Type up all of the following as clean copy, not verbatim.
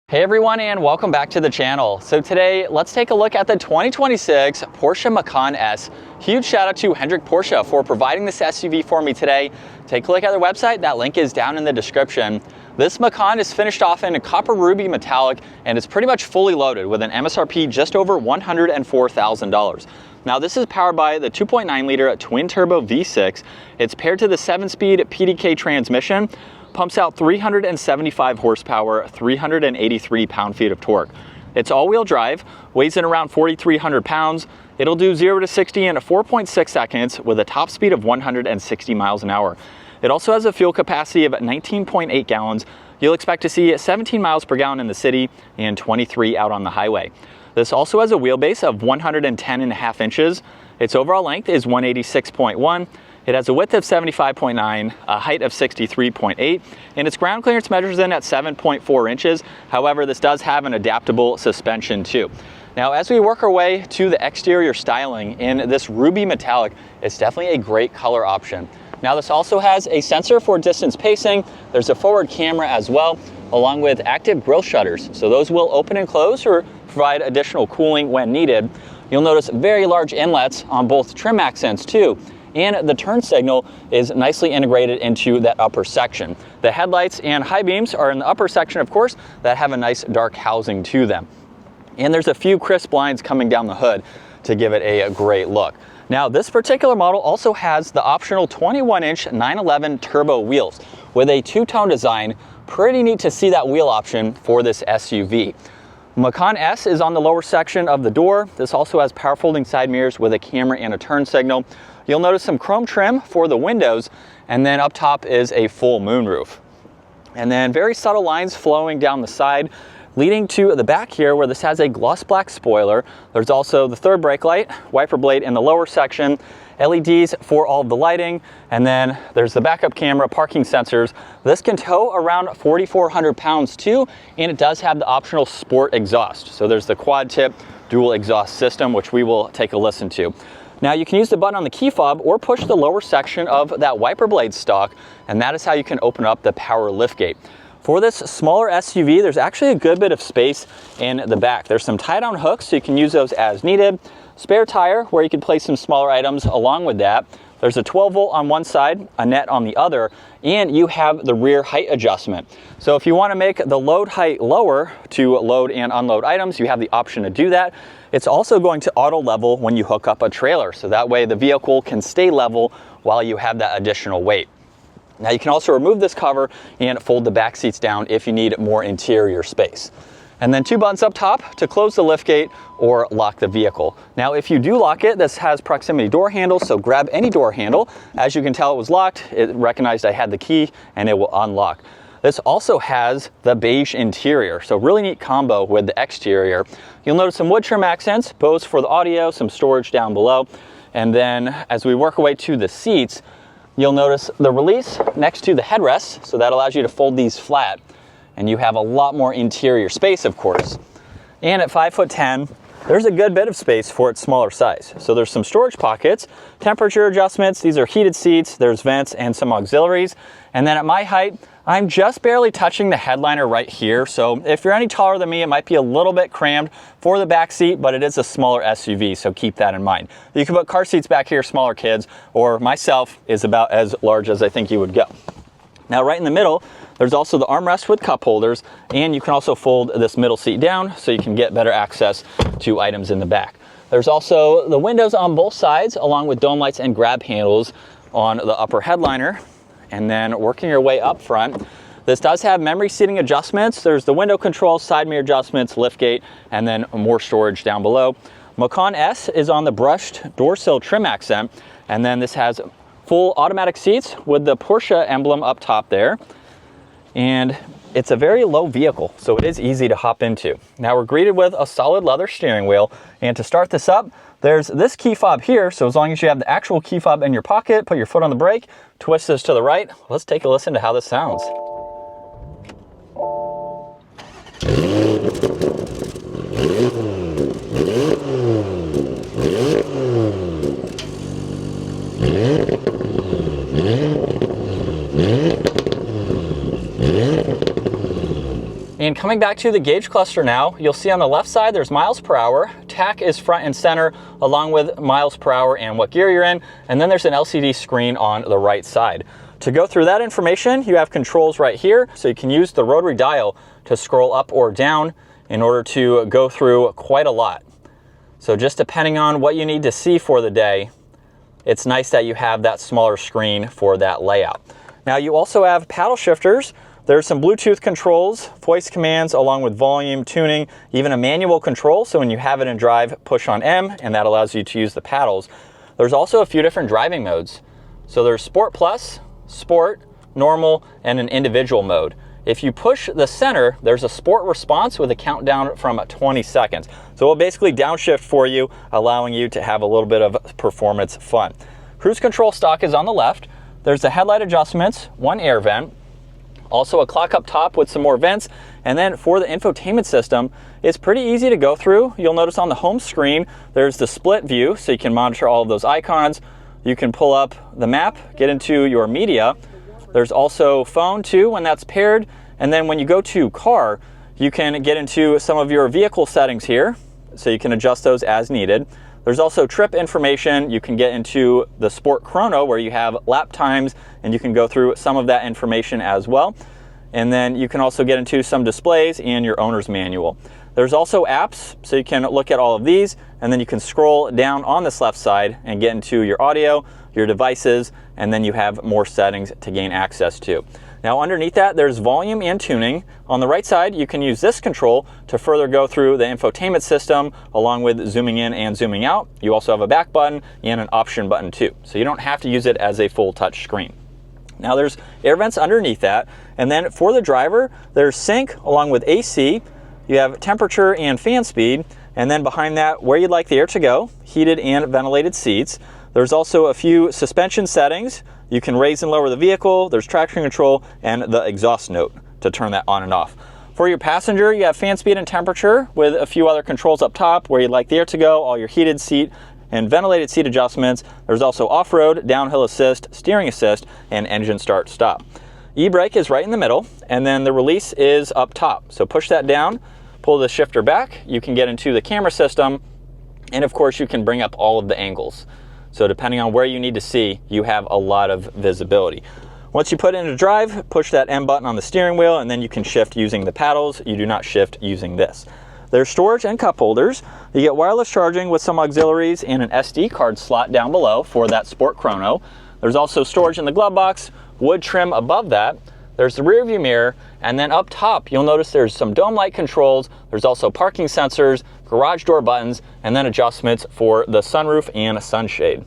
Hey everyone, and welcome back to the channel. So today, let's take a look at the 2026 Porsche Macan S. Huge shout out to Hendrik Porsche for providing this SUV for me today. Take a look at their website, that link is down in the description. This Macan is finished off in a copper ruby metallic and it's pretty much fully loaded with an MSRP just over $104,000. Now this is powered by the 2.9 liter twin turbo V6. It's paired to the 7-speed PDK transmission. Pumps out 375 horsepower, 383 pound-feet of torque. It's all-wheel drive, weighs in around 4,300 pounds. It'll do 0 to 60 in 4.6 seconds with a top speed of 160 miles an hour. It also has a fuel capacity of 19.8 gallons. You'll expect to see 17 miles per gallon in the city and 23 out on the highway. This also has a wheelbase of 110.5 inches. Its overall length is 186.1. It has a width of 75.9, a height of 63.8, and its ground clearance measures in at 7.4 inches. However, this does have an adaptable suspension too. Now, as we work our way to the exterior styling in this ruby metallic, it's definitely a great color option. Now, this also has a sensor for distance pacing. There's a forward camera as well, along with active grille shutters. So those will open and close or provide additional cooling when needed. You'll notice very large inlets on both trim accents too. And the turn signal is nicely integrated into that upper section. The headlights and high beams are in the upper section, of course, that have a nice dark housing to them. And there's a few crisp lines coming down the hood to give it a great look. Now, this particular model also has the optional 21-inch 911 turbo wheels with a two-tone design. Pretty neat to see that wheel option for this SUV. Macan S is on the lower section of the door. This also has power folding side mirrors with a camera and a turn signal. You'll notice some chrome trim for the windows, and then up top is a full moonroof. And then very subtle lines flowing down the side, leading to the back here where this has a gloss black spoiler. There's also the third brake light, wiper blade in the lower section, LEDs for all of the lighting, and then there's the backup camera, parking sensors. This can tow around 4,400 pounds too, and it does have the optional sport exhaust. So there's the quad tip dual exhaust system, which we will take a listen to. Now you can use the button on the key fob or push the lower section of that wiper blade stalk, and that is how you can open up the power liftgate. For this smaller SUV, there's actually a good bit of space in the back. There's some tie-down hooks, so you can use those as needed. Spare tire, where you can place some smaller items along with that. There's a 12-volt on one side, a net on the other, and you have the rear height adjustment. So if you want to make the load height lower to load and unload items, you have the option to do that. It's also going to auto level when you hook up a trailer, so that way the vehicle can stay level while you have that additional weight. Now you can also remove this cover and fold the back seats down if you need more interior space. And then two buttons up top to close the liftgate or lock the vehicle. Now, if you do lock it, this has proximity door handles, so grab any door handle. As you can tell, it was locked. It recognized I had the key and it will unlock. This also has the beige interior, so really neat combo with the exterior. You'll notice some wood trim accents, both for the audio, some storage down below. And then as we work our way to the seats, you'll notice the release next to the headrest, so that allows you to fold these flat. And you have a lot more interior space, of course. And at 5'10", there's a good bit of space for its smaller size. So there's some storage pockets, temperature adjustments, these are heated seats, there's vents and some auxiliaries. And then at my height, I'm just barely touching the headliner right here. So if you're any taller than me, it might be a little bit crammed for the back seat, but it is a smaller SUV, so keep that in mind. You can put car seats back here, smaller kids, or myself is about as large as I think you would go. Now right in the middle, there's also the armrest with cup holders, and you can also fold this middle seat down so you can get better access to items in the back. There's also the windows on both sides, along with dome lights and grab handles on the upper headliner. And then working your way up front, this does have memory seating adjustments. There's the window controls, side mirror adjustments, liftgate, and then more storage down below. Macan S is on the brushed door sill trim accent, and then this has full automatic seats with the Porsche emblem up top there. And it's a very low vehicle, so it is easy to hop into. Now we're greeted with a solid leather steering wheel, and to start this up, there's this key fob here, so as long as you have the actual key fob in your pocket, put your foot on the brake, twist this to the right. Let's take a listen to how this sounds. And coming back to the gauge cluster now, you'll see on the left side there's miles per hour. TAC is front and center along with miles per hour and what gear you're in. And then there's an LCD screen on the right side. To go through that information, you have controls right here. So you can use the rotary dial to scroll up or down in order to go through quite a lot. So just depending on what you need to see for the day, it's nice that you have that smaller screen for that layout. Now you also have paddle shifters. There's some Bluetooth controls, voice commands, along with volume, tuning, even a manual control. So when you have it in drive, push on M, and that allows you to use the paddles. There's also a few different driving modes. So there's Sport Plus, Sport, Normal, and an individual mode. If you push the center, there's a Sport response with a countdown from 20 seconds. So it'll basically downshift for you, allowing you to have a little bit of performance fun. Cruise control stock is on the left. There's the headlight adjustments, one air vent, also a clock up top with some more vents. And then for the infotainment system, it's pretty easy to go through. You'll notice on the home screen, there's the split view, so you can monitor all of those icons. You can pull up the map, get into your media. There's also phone too when that's paired. And then when you go to car, you can get into some of your vehicle settings here, so you can adjust those as needed. There's also trip information. You can get into the Sport Chrono where you have lap times and you can go through some of that information as well. And then you can also get into some displays and your owner's manual. There's also apps, so you can look at all of these, and then you can scroll down on this left side and get into your audio, your devices, and then you have more settings to gain access to. Now underneath that, there's volume and tuning. On the right side, you can use this control to further go through the infotainment system along with zooming in and zooming out. You also have a back button and an option button too. So you don't have to use it as a full touch screen. Now there's air vents underneath that. And then for the driver, there's sync along with AC. You have temperature and fan speed. And then behind that, where you'd like the air to go, heated and ventilated seats. There's also a few suspension settings. You can raise and lower the vehicle, there's traction control, and the exhaust note to turn that on and off. For your passenger, you have fan speed and temperature with a few other controls up top where you'd like the air to go, all your heated seat and ventilated seat adjustments. There's also off-road, downhill assist, steering assist, and engine start stop. E-brake is right in the middle, and then the release is up top. So push that down, pull the shifter back, you can get into the camera system, and of course you can bring up all of the angles. So depending on where you need to see, you have a lot of visibility. Once you put it into drive, push that M button on the steering wheel, and then you can shift using the paddles. You do not shift using this. There's storage and cup holders. You get wireless charging with some auxiliaries and an SD card slot down below for that Sport Chrono. There's also storage in the glove box, wood trim above that. There's the rear view mirror, and then up top, you'll notice there's some dome light controls. There's also parking sensors, garage door buttons, and then adjustments for the sunroof and sunshade.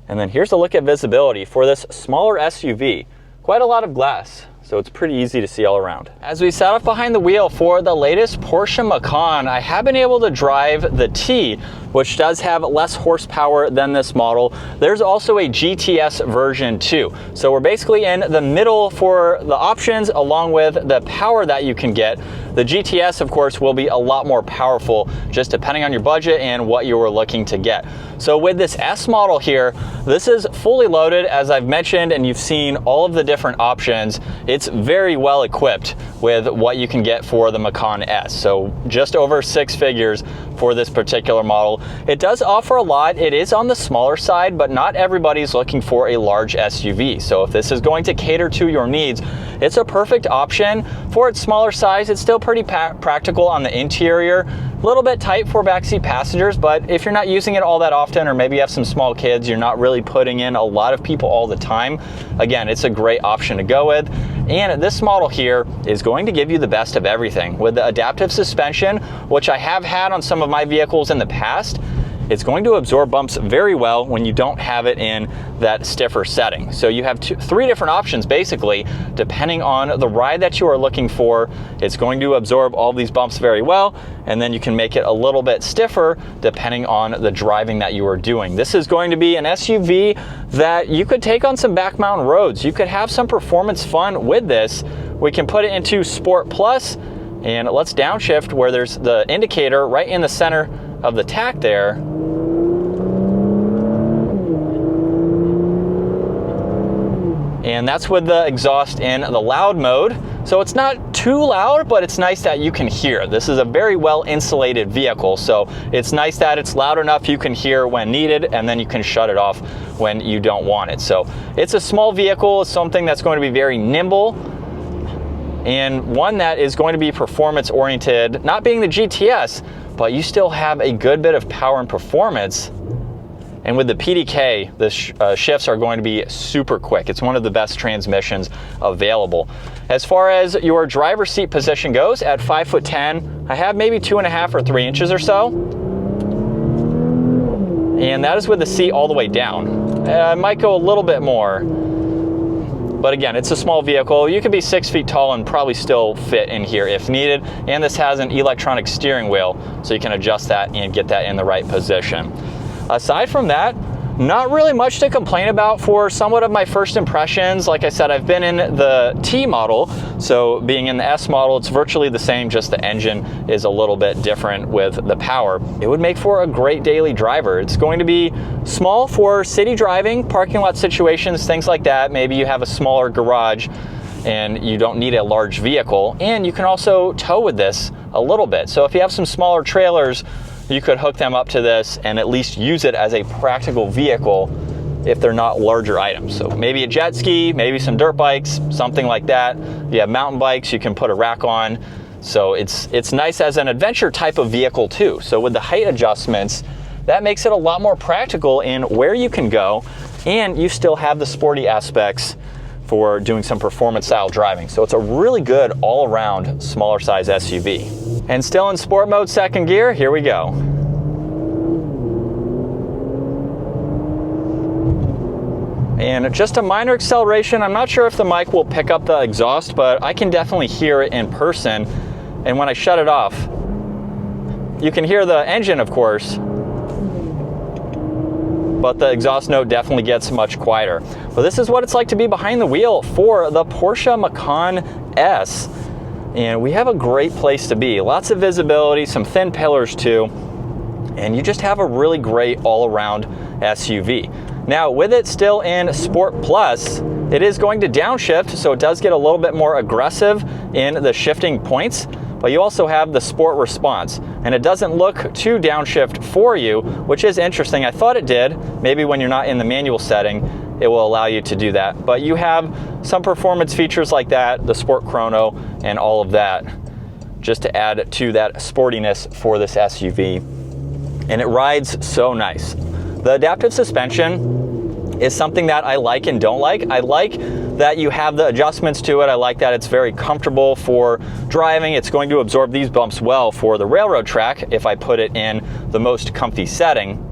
And then here's a look at visibility for this smaller SUV. Quite a lot of glass, so it's pretty easy to see all around. As we sat up behind the wheel for the latest Porsche Macan, I have been able to drive the T, which does have less horsepower than this model. There's also a GTS version too. So we're basically in the middle for the options along with the power that you can get. The GTS, of course, will be a lot more powerful just depending on your budget and what you were looking to get. So with this S model here, this is fully loaded, as I've mentioned, and you've seen all of the different options. It's very well equipped with what you can get for the Macan S. So just over 6 figures for this particular model. It does offer a lot. It is on the smaller side, but not everybody's looking for a large SUV. So if this is going to cater to your needs, it's a perfect option. For its smaller size, it's still pretty practical on the interior. A little bit tight for backseat passengers, but if you're not using it all that often, or maybe you have some small kids, you're not really putting in a lot of people all the time, again, it's a great option to go with. And this model here is going to give you the best of everything. With the adaptive suspension, which I have had on some of my vehicles in the past, it's going to absorb bumps very well when you don't have it in that stiffer setting. So you have 3 different options basically, depending on the ride that you are looking for. It's going to absorb all these bumps very well, and then you can make it a little bit stiffer depending on the driving that you are doing. This is going to be an SUV that you could take on some back mountain roads. You could have some performance fun with this. We can put it into Sport Plus, and let's downshift where there's the indicator right in the center of the TAC there. And that's with the exhaust in the loud mode. So it's not too loud, but it's nice that you can hear. This is a very well insulated vehicle, so it's nice that it's loud enough you can hear when needed, and then you can shut it off when you don't want it. So it's a small vehicle, it's something that's going to be very nimble, and one that is going to be performance oriented, not being the GTS, but you still have a good bit of power and performance. And with the PDK, the shifts are going to be super quick. It's one of the best transmissions available. As far as your driver's seat position goes, at 5'10", I have maybe 2.5 or 3 inches or so. And that is with the seat all the way down. I might go a little bit more. But again, it's a small vehicle. You could be 6 feet tall and probably still fit in here if needed. And this has an electronic steering wheel, so you can adjust that and get that in the right position. Aside from that, not really much to complain about for somewhat of my first impressions. Like I said, I've been in the T model, so being in the S model, it's virtually the same, just the engine is a little bit different with the power. It would make for a great daily driver. It's going to be small for city driving, parking lot situations, things like that. Maybe you have a smaller garage and you don't need a large vehicle, and you can also tow with this a little bit. So if you have some smaller trailers, you could hook them up to this and at least use it as a practical vehicle if they're not larger items. So maybe a jet ski, maybe some dirt bikes, something like that. You have mountain bikes you can put a rack on. So it's nice as an adventure type of vehicle too. So with the height adjustments, that makes it a lot more practical in where you can go, and you still have the sporty aspects for doing some performance style driving. So it's a really good all around smaller size SUV. And still in sport mode, second gear, here we go. And just a minor acceleration. I'm not sure if the mic will pick up the exhaust, but I can definitely hear it in person. And when I shut it off, you can hear the engine, of course, but the exhaust note definitely gets much quieter. But this is what it's like to be behind the wheel for the Porsche Macan S. And we have a great place to be. Lots of visibility, some thin pillars too, and you just have a really great all-around SUV. Now, with it still in Sport Plus, it is going to downshift, so it does get a little bit more aggressive in the shifting points, but you also have the Sport response, and it doesn't look too downshift for you, which is interesting. I thought it did. Maybe when you're not in the manual setting, it will allow you to do that. But you have some performance features like that, the Sport Chrono, and all of that, just to add to that sportiness for this SUV. And it rides so nice. The adaptive suspension is something that I like and don't like. I like that you have the adjustments to it. I like that it's very comfortable for driving. It's going to absorb these bumps well for the railroad track if I put it in the most comfy setting.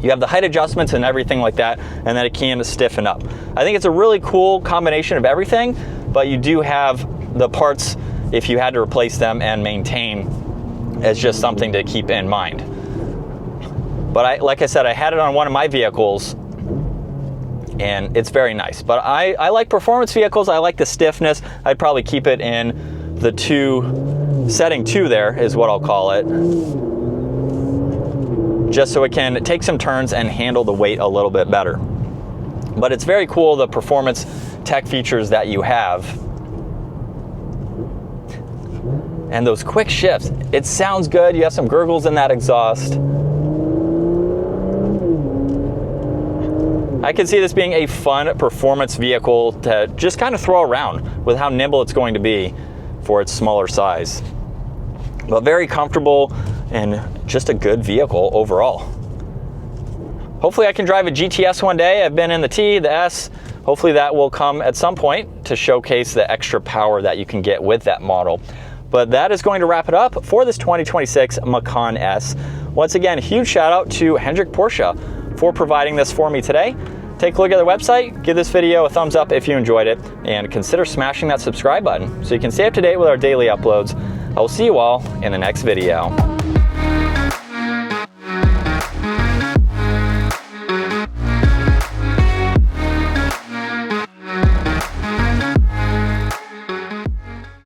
You have the height adjustments and everything like that, and then it can stiffen up. I think it's a really cool combination of everything, but you do have the parts, if you had to replace them and maintain, as just something to keep in mind. But like I said, I had it on one of my vehicles, and it's very nice. But I like performance vehicles. I like the stiffness. I'd probably keep it in the setting 2 there is what I'll call it, just so it can take some turns and handle the weight a little bit better. But it's very cool, the performance tech features that you have. And those quick shifts, it sounds good. You have some gurgles in that exhaust. I can see this being a fun performance vehicle to just kind of throw around with how nimble it's going to be for its smaller size. But very comfortable and just a good vehicle overall. Hopefully I can drive a GTS one day. I've been in the T, the S. Hopefully that will come at some point to showcase the extra power that you can get with that model. But that is going to wrap it up for this 2026 Macan S. Once again, huge shout out to Hendrick Porsche for providing this for me today. Take a look at their website, give this video a thumbs up if you enjoyed it, and consider smashing that subscribe button so you can stay up to date with our daily uploads. I will see you all in the next video.